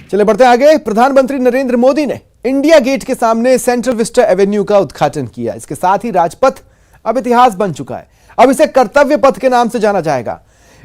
चले बढ़ते आगे। प्रधानमंत्री नरेंद्र मोदी ने इंडिया गेट के सामने सेंट्रल विस्टा एवेन्यू का उद्घाटन किया। इसके साथ ही राजपथ अब इतिहास बन चुका है। अब इसे कर्तव्य पथ के नाम से जाना जाएगा।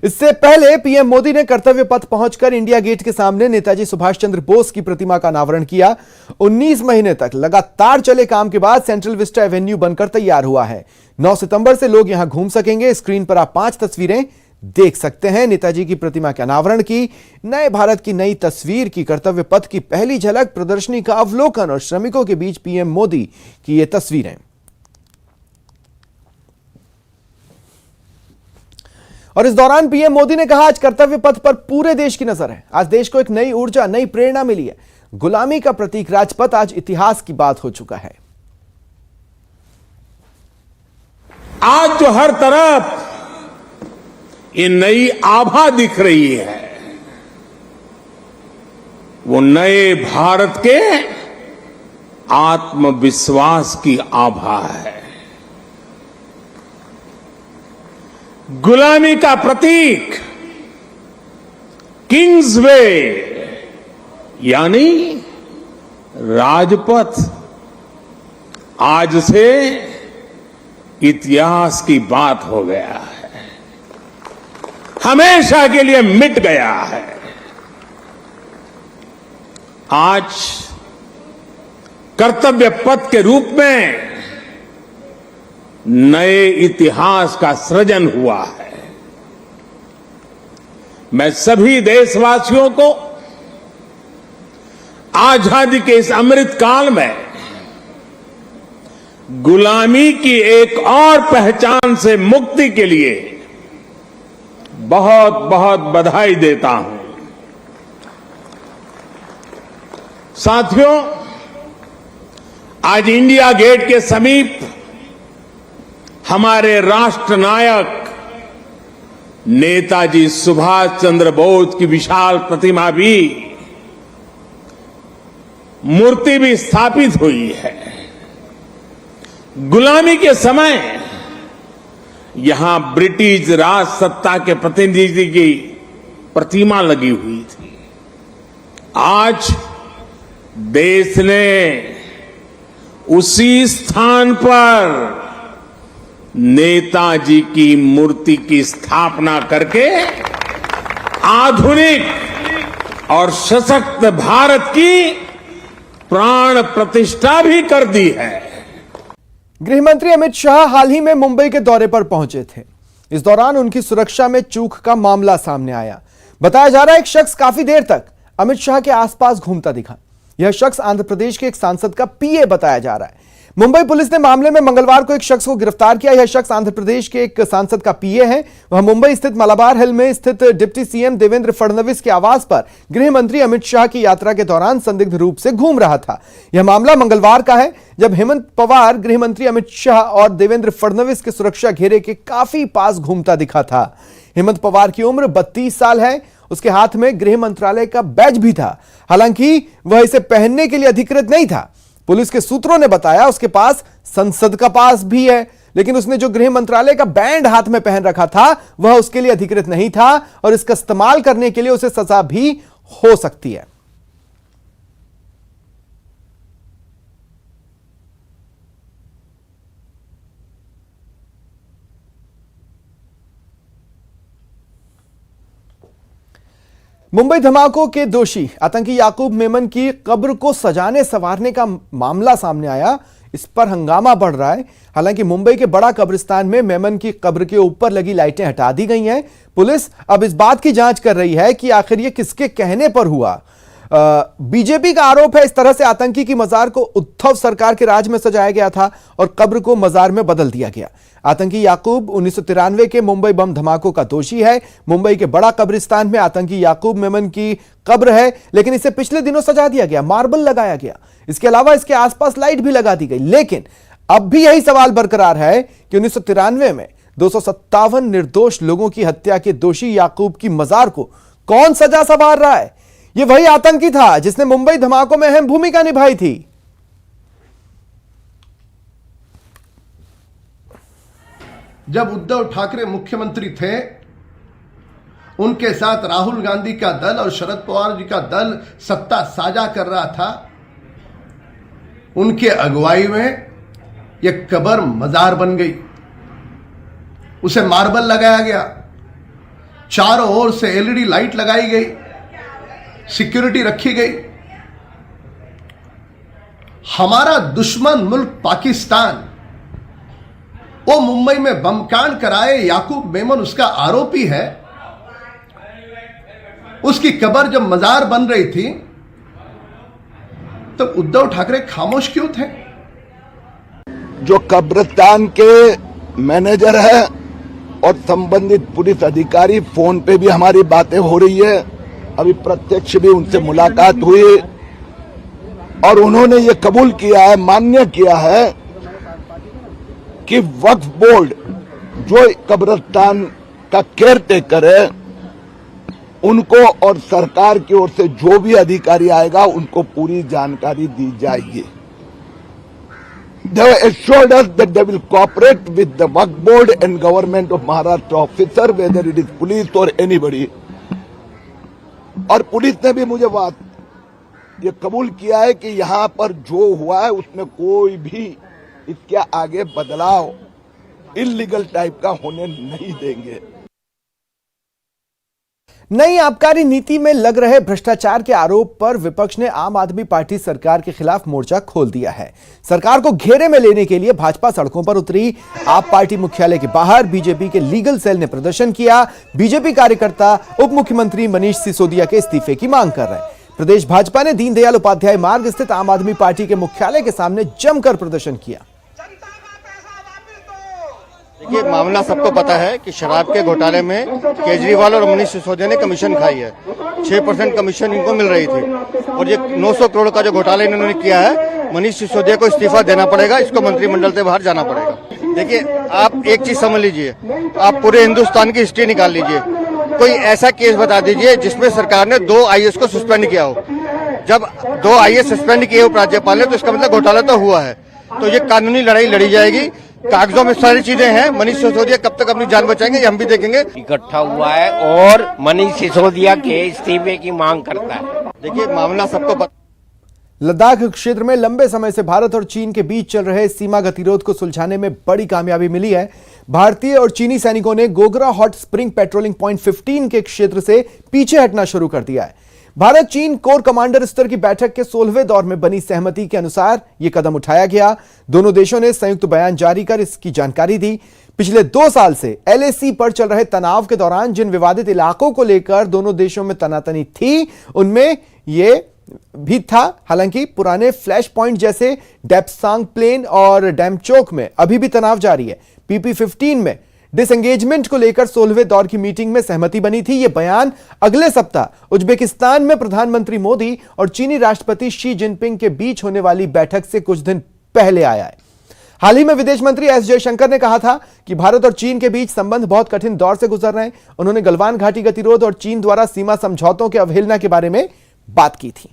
इससे पहले पीएम मोदी ने कर्तव्य पथ पहुंचकर इंडिया गेट के सामने नेताजी सुभाष चंद्र बोस की प्रतिमा का अनावरण किया। 19 महीने तक लगातार चले काम के बाद सेंट्रल विस्टा एवेन्यू बनकर तैयार हुआ है। 9 सितंबर से लोग यहां घूम सकेंगे। स्क्रीन पर आप 5 तस्वीरें देख सकते हैं। नेताजी की प्रतिमा के अनावरण की, नए भारत की नई तस्वीर की, कर्तव्य पथ की पहली झलक, प्रदर्शनी का अवलोकन और श्रमिकों के बीच पीएम मोदी की ये तस्वीरें। और इस दौरान पीएम मोदी ने कहा, आज कर्तव्य पथ पर पूरे देश की नजर है। आज देश को एक नई ऊर्जा, नई प्रेरणा मिली है। गुलामी का प्रतीक राजपथ आज इतिहास की बात हो चुका है। आज जो हर तरफ ये नई आभा दिख रही है, वो नए भारत के आत्मविश्वास की आभा है। गुलामी का प्रतीक किंग्स वे यानी राजपथ आज से इतिहास की बात हो गया है, हमेशा के लिए मिट गया है। आज कर्तव्य पथ के रूप में नए इतिहास का सृजन हुआ है। मैं सभी देशवासियों को आजादी के इस अमृत काल में गुलामी की एक और पहचान से मुक्ति के लिए बहुत बहुत बधाई देता हूं। साथियों, आज इंडिया गेट के समीप हमारे राष्ट्र नायक नेताजी सुभाष चंद्र बोस की विशाल प्रतिमा भी, मूर्ति भी स्थापित हुई है। गुलामी के समय यहां ब्रिटिश राज सत्ता के प्रतिनिधि की प्रतिमा लगी हुई थी। आज देश ने उसी स्थान पर नेताजी की मूर्ति की स्थापना करके आधुनिक और सशक्त भारत की प्राण प्रतिष्ठा भी कर दी है। गृहमंत्री अमित शाह हाल ही में मुंबई के दौरे पर पहुंचे थे। इस दौरान उनकी सुरक्षा में चूक का मामला सामने आया। बताया जा रहा है एक शख्स काफी देर तक अमित शाह के आसपास घूमता दिखा। यह शख्स आंध्र प्रदेश के एक सांसद का पीए बताया जा रहा है। मुंबई पुलिस ने मामले में मंगलवार को एक शख्स को गिरफ्तार किया। यह शख्स आंध्र प्रदेश के एक सांसद का पीए है। वह मुंबई स्थित मलाबार हिल में स्थित डिप्टी सीएम देवेंद्र फडणवीस के आवास पर गृह मंत्री अमित शाह की यात्रा के दौरान संदिग्ध रूप से घूम रहा था। यह मामला मंगलवार का है, जब हेमंत पवार गृह मंत्री अमित शाह और देवेंद्र फडणवीस के सुरक्षा घेरे के काफी पास घूमता दिखा था। हेमंत पवार की उम्र 32 साल है। उसके हाथ में गृह मंत्रालय का बैज भी था। हालांकि वह इसे पहनने के लिए अधिकृत नहीं था। पुलिस के सूत्रों ने बताया उसके पास संसद का पास भी है, लेकिन उसने जो गृह मंत्रालय का बैंड हाथ में पहन रखा था वह उसके लिए अधिकृत नहीं था और इसका इस्तेमाल करने के लिए उसे सजा भी हो सकती है। मुंबई धमाकों के दोषी आतंकी याकूब मेमन की कब्र को सजाने संवारने का मामला सामने आया। इस पर हंगामा बढ़ रहा है। हालांकि मुंबई के बड़ा कब्रिस्तान में मेमन की कब्र के ऊपर लगी लाइटें हटा दी गई हैं। पुलिस अब इस बात की जांच कर रही है कि आखिर यह किसके कहने पर हुआ। बीजेपी का आरोप है इस तरह से आतंकी की मजार को उद्धव सरकार के राज में सजाया गया था और कब्र को मजार में बदल दिया गया। आतंकी याकूब 1993 के मुंबई बम धमाकों का दोषी है। मुंबई के बड़ा कब्रिस्तान में आतंकी याकूब मेमन की कब्र है, लेकिन इसे पिछले दिनों सजा दिया गया, मार्बल लगाया गया। इसके अलावा इसके आसपास लाइट भी लगा दी गई। लेकिन अब भी यही सवाल बरकरार है कि 1993 में 257 निर्दोष लोगों की हत्या के दोषी याकूब की मजार को कौन सजा संवार रहा है? यह वही आतंकी था जिसने मुंबई धमाकों में अहम भूमिका निभाई थी। जब उद्धव ठाकरे मुख्यमंत्री थे उनके साथ राहुल गांधी का दल और शरद पवार जी का दल सत्ता साझा कर रहा था, उनके अगुवाई में यह कब्र मजार बन गई। उसे मार्बल लगाया गया, चारों ओर से एलईडी लाइट लगाई गई, सिक्योरिटी रखी गई। हमारा दुश्मन मुल्क पाकिस्तान, वो मुंबई में बमकांड कराए याकूब मेमन उसका आरोपी है, उसकी कब्र जब मजार बन रही थी तब तो उद्धव ठाकरे खामोश क्यों थे? जो कब्रिस्तान के मैनेजर है और संबंधित पुलिस अधिकारी, फोन पे भी हमारी बातें हो रही है, अभी प्रत्यक्ष भी उनसे मुलाकात हुई और उन्होंने ये कबूल किया है, मान्य किया है कि वक्फ बोर्ड जो कब्रिस्तान का केयर टेकर है उनको और सरकार की ओर से जो भी अधिकारी आएगा उनको पूरी जानकारी दी जाएगी। They assured us that they will cooperate with the Waqf Board and government of Maharashtra officer, whether it is police or anybody. और पुलिस ने भी मुझे बात ये कबूल किया है कि यहाँ पर जो हुआ है उसमें कोई भी इसके आगे बदलाव इलीगल टाइप का होने नहीं देंगे। नई आबकारी नीति में लग रहे भ्रष्टाचार के आरोप पर विपक्ष ने आम आदमी पार्टी सरकार के खिलाफ मोर्चा खोल दिया है। सरकार को घेरे में लेने के लिए भाजपा सड़कों पर उतरी। आप पार्टी मुख्यालय के बाहर बीजेपी के लीगल सेल ने प्रदर्शन किया। बीजेपी कार्यकर्ता उप मुख्यमंत्री मनीष सिसोदिया के इस्तीफे की मांग कर रहे हैं। प्रदेश भाजपा ने दीनदयाल उपाध्याय मार्ग स्थित आम आदमी पार्टी के मुख्यालय के सामने जमकर प्रदर्शन किया। देखिए, मामला सबको पता है कि शराब के घोटाले में केजरीवाल और मनीष सिसोदिया ने कमीशन खाई है। 6% कमीशन इनको मिल रही थी और ये 900 करोड़ का जो घोटाला इन्होंने किया है, मनीष सिसोदिया को इस्तीफा देना पड़ेगा, इसको मंत्रिमंडल से बाहर जाना पड़ेगा। देखिए, आप एक चीज समझ लीजिए, आप पूरे हिंदुस्तान की हिस्ट्री निकाल लीजिए, कोई ऐसा केस बता दीजिए जिसमें सरकार ने 2 IAS को सस्पेंड किया हो। जब 2 IAS सस्पेंड किए उपराज्यपाल ने तो इसका मतलब घोटाला तो हुआ है। तो ये कानूनी लड़ाई लड़ी जाएगी, कागजों में सारी चीजें हैं। मनीष सिसोदिया कब तक अपनी जान बचाएंगे ये हम भी देखेंगे। इकट्ठा हुआ है और मनीष सिसोदिया के इस्तीफे की मांग करता है। देखिए, मामला सबको पता। लद्दाख क्षेत्र में लंबे समय से भारत और चीन के बीच चल रहे सीमा गतिरोध को सुलझाने में बड़ी कामयाबी मिली है। भारतीय और चीनी सैनिकों ने Gogra hot spring patrolling point 15 के क्षेत्र से पीछे हटना शुरू कर दिया है। भारत चीन कोर कमांडर स्तर की बैठक के 16वें दौर में बनी सहमति के अनुसार यह कदम उठाया गया। दोनों देशों ने संयुक्त बयान जारी कर इसकी जानकारी दी। पिछले 2 साल से LAC पर चल रहे तनाव के दौरान जिन विवादित इलाकों को लेकर दोनों देशों में तनातनी थी, उनमें यह भी था। हालांकि पुराने फ्लैश पॉइंट जैसे डेप्सांग प्लेन और डैमचोक में अभी भी तनाव जारी है। PP-15 में डिसएंगेजमेंट को लेकर 16वें दौर की मीटिंग में सहमति बनी थी। यह बयान अगले सप्ताह उज्बेकिस्तान में प्रधानमंत्री मोदी और चीनी राष्ट्रपति शी जिनपिंग के बीच होने वाली बैठक से कुछ दिन पहले आया है। हाल ही में विदेश मंत्री एस जयशंकर ने कहा था कि भारत और चीन के बीच संबंध बहुत कठिन दौर से गुजर रहे हैं। उन्होंने गलवान घाटी गतिरोध और चीन द्वारा सीमा समझौतों के अवहेलना के बारे में बात की थी।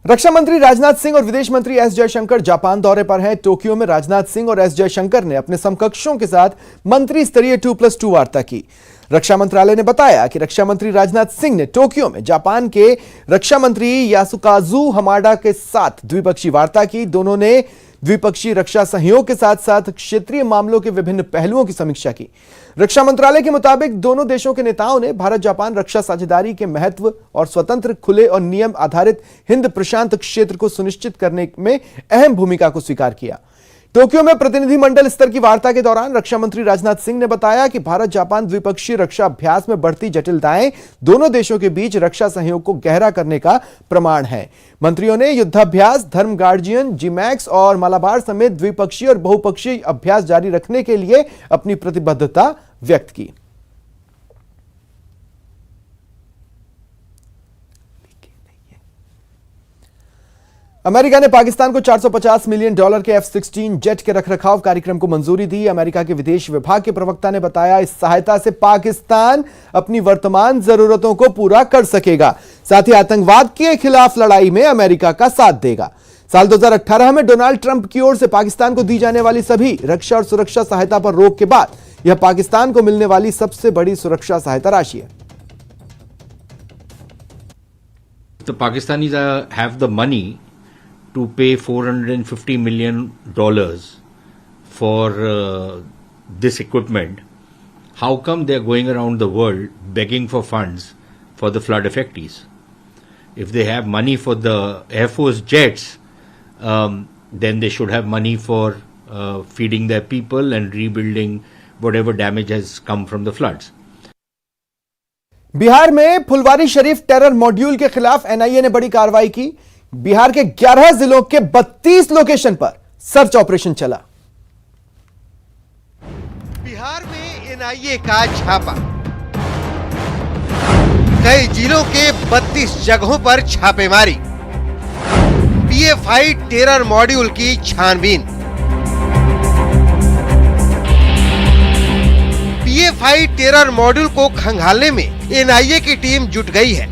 रक्षा मंत्री राजनाथ सिंह और विदेश मंत्री एस जयशंकर जापान दौरे पर हैं। टोक्यो में राजनाथ सिंह और एस जयशंकर ने अपने समकक्षों के साथ मंत्री स्तरीय 2+2 वार्ता की। रक्षा मंत्रालय ने बताया कि रक्षा मंत्री राजनाथ सिंह ने टोक्यो में जापान के रक्षा मंत्री यासुकाजु हमाडा के साथ द्विपक्षीय वार्ता की। दोनों ने द्विपक्षीय रक्षा सहयोग के साथ साथ क्षेत्रीय मामलों के विभिन्न पहलुओं की समीक्षा की। रक्षा मंत्रालय के मुताबिक दोनों देशों के नेताओं ने भारत जापान रक्षा साझेदारी के महत्व और स्वतंत्र, खुले और नियम आधारित हिंद प्रशांत क्षेत्र को सुनिश्चित करने में अहम भूमिका को स्वीकार किया। टोक्यो में प्रतिनिधिमंडल स्तर की वार्ता के दौरान रक्षा मंत्री राजनाथ सिंह ने बताया कि भारत जापान द्विपक्षीय रक्षा अभ्यास में बढ़ती जटिलताएं दोनों देशों के बीच रक्षा सहयोग को गहरा करने का प्रमाण है। मंत्रियों ने युद्धाभ्यास, धर्म गार्जियन, जीमैक्स और मालाबार समेत द्विपक्षीय और बहुपक्षीय अभ्यास जारी रखने के लिए अपनी प्रतिबद्धता व्यक्त की। अमेरिका ने पाकिस्तान को $450 मिलियन के F-16 जेट के रखरखाव कार्यक्रम को मंजूरी दी। अमेरिका के विदेश विभाग के प्रवक्ता ने बताया, इस सहायता से पाकिस्तान अपनी वर्तमान जरूरतों को पूरा कर सकेगा, साथ ही आतंकवाद के खिलाफ लड़ाई में अमेरिका का साथ देगा। साल 2018 में डोनाल्ड ट्रंप की ओर से पाकिस्तान को दी जाने वाली सभी रक्षा और सुरक्षा सहायता पर रोक के बाद यह पाकिस्तान को मिलने वाली सबसे बड़ी सुरक्षा सहायता राशि है। The Pakistanis have the money to pay $450 million for this equipment. How come they are going around the world begging for funds for the flood affectees? If they have money for the Air Force jets, then they should have money for feeding their people and rebuilding whatever damage has come from the floods. Bihar में Phulwari Sharif terror module के खिलाफ NIA ने बड़ी कार्रवाई की। बिहार के 11 जिलों के 32 लोकेशन पर सर्च ऑपरेशन चला। बिहार में एनआईए का छापा, कई जिलों के 32 जगहों पर छापेमारी, पीएफआई टेरर मॉड्यूल की छानबीन। पीएफआई टेरर मॉड्यूल को खंगालने में एनआईए की टीम जुट गई है।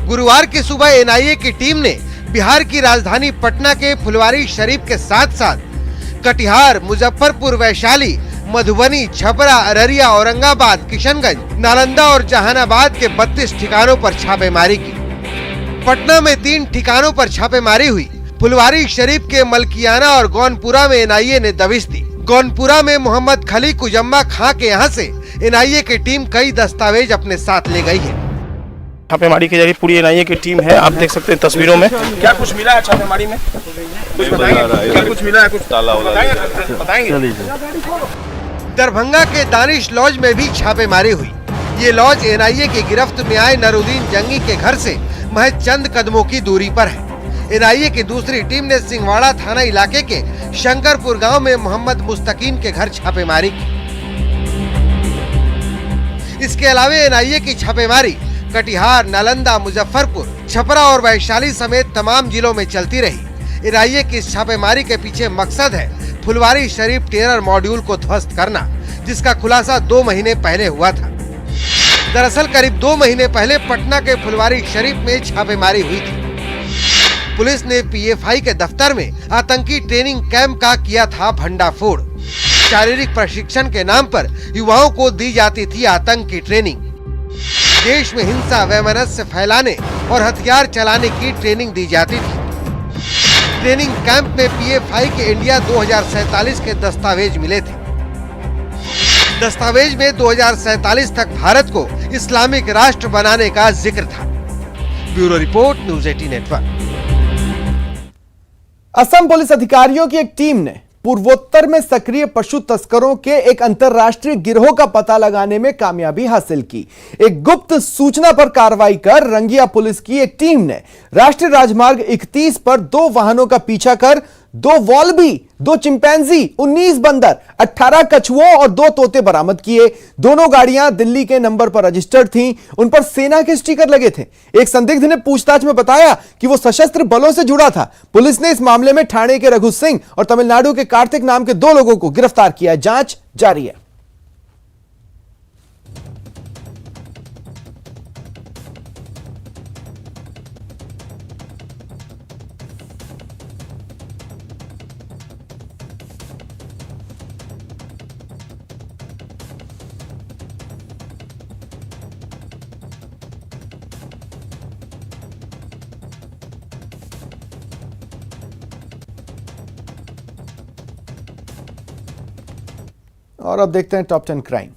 गुरुवार की सुबह एनआईए की टीम ने बिहार की राजधानी पटना के फुलवारी शरीफ के साथ साथ कटिहार, मुजफ्फरपुर, वैशाली, मधुबनी, छपरा, अररिया, औरंगाबाद, किशनगंज, नालंदा और जहानाबाद के 32 ठिकानों पर छापेमारी की। पटना में 3 ठिकानों पर छापेमारी हुई। फुलवारी शरीफ के मलकियाना और गौनपुरा में एनआईए ने दबिश दी। गौनपुरा में मोहम्मद खली कुजम्मा खां के यहाँ से एनआईए की टीम कई दस्तावेज अपने साथ ले गई है। छापेमारी की जरिए पूरी एनआईए की टीम है, आप देख सकते हैं तस्वीरों में। क्या कुछ मिला है छापेमारी में? कुछ बताएंगे? क्या कुछ मिला है? कुछ बताएंगे? दरभंगा के दानिश लॉज में भी छापेमारी हुई। ये लॉज एनआईए की गिरफ्त में आए नरूदीन जंगी के घर से महज चंद कदमों की दूरी पर है। एनआईए की दूसरी टीम ने सिंहवाड़ा थाना इलाके के शंकरपुर गांव में मोहम्मद मुस्तकीन के घर छापेमारी की। इसके अलावा एनआईए की छापेमारी कटिहार, नालंदा, मुजफ्फरपुर, छपरा और वैशाली समेत तमाम जिलों में चलती रही। एनआईए की इस छापेमारी के पीछे मकसद है फुलवारी शरीफ टेरर मॉड्यूल को ध्वस्त करना, जिसका खुलासा 2 महीने पहले हुआ था। दरअसल करीब 2 महीने पहले पटना के फुलवारी शरीफ में छापेमारी हुई थी। पुलिस ने पीएफआई के दफ्तर में आतंकी ट्रेनिंग कैंप का किया था भंडाफोड़। शारीरिक प्रशिक्षण के नाम पर युवाओं को दी जाती थी आतंक की ट्रेनिंग। देश में हिंसा, वैमनस्य फैलाने और हथियार चलाने की ट्रेनिंग दी जाती थी। ट्रेनिंग कैंप में पीएफआई के इंडिया 2047 के दस्तावेज मिले थे। दस्तावेज में 2047 तक भारत को इस्लामिक राष्ट्र बनाने का जिक्र था। Bureau report, news 18 network. Assam police अधिकारियों की एक टीम ने पूर्वोत्तर में सक्रिय पशु तस्करों के एक अंतरराष्ट्रीय गिरोह का पता लगाने में कामयाबी हासिल की। एक गुप्त सूचना पर कार्रवाई कर रंगिया पुलिस की एक टीम ने राष्ट्रीय राजमार्ग 31 पर 2 वाहनों का पीछा कर 2 वॉल्बी, 2 चिंपैंजी, 19 बंदर, 18 कछुओं और 2 तोते बरामद किए। दोनों गाड़ियां दिल्ली के नंबर पर रजिस्टर्ड थीं। उन पर सेना के स्टिकर लगे थे। एक संदिग्ध ने पूछताछ में बताया कि वो सशस्त्र बलों से जुड़ा था। पुलिस ने इस मामले में ठाणे के रघु सिंह और तमिलनाडु के कार्तिक नाम के 2 लोगों को गिरफ्तार किया है। जांच जारी है। और अब देखते हैं टॉप 10 क्राइम।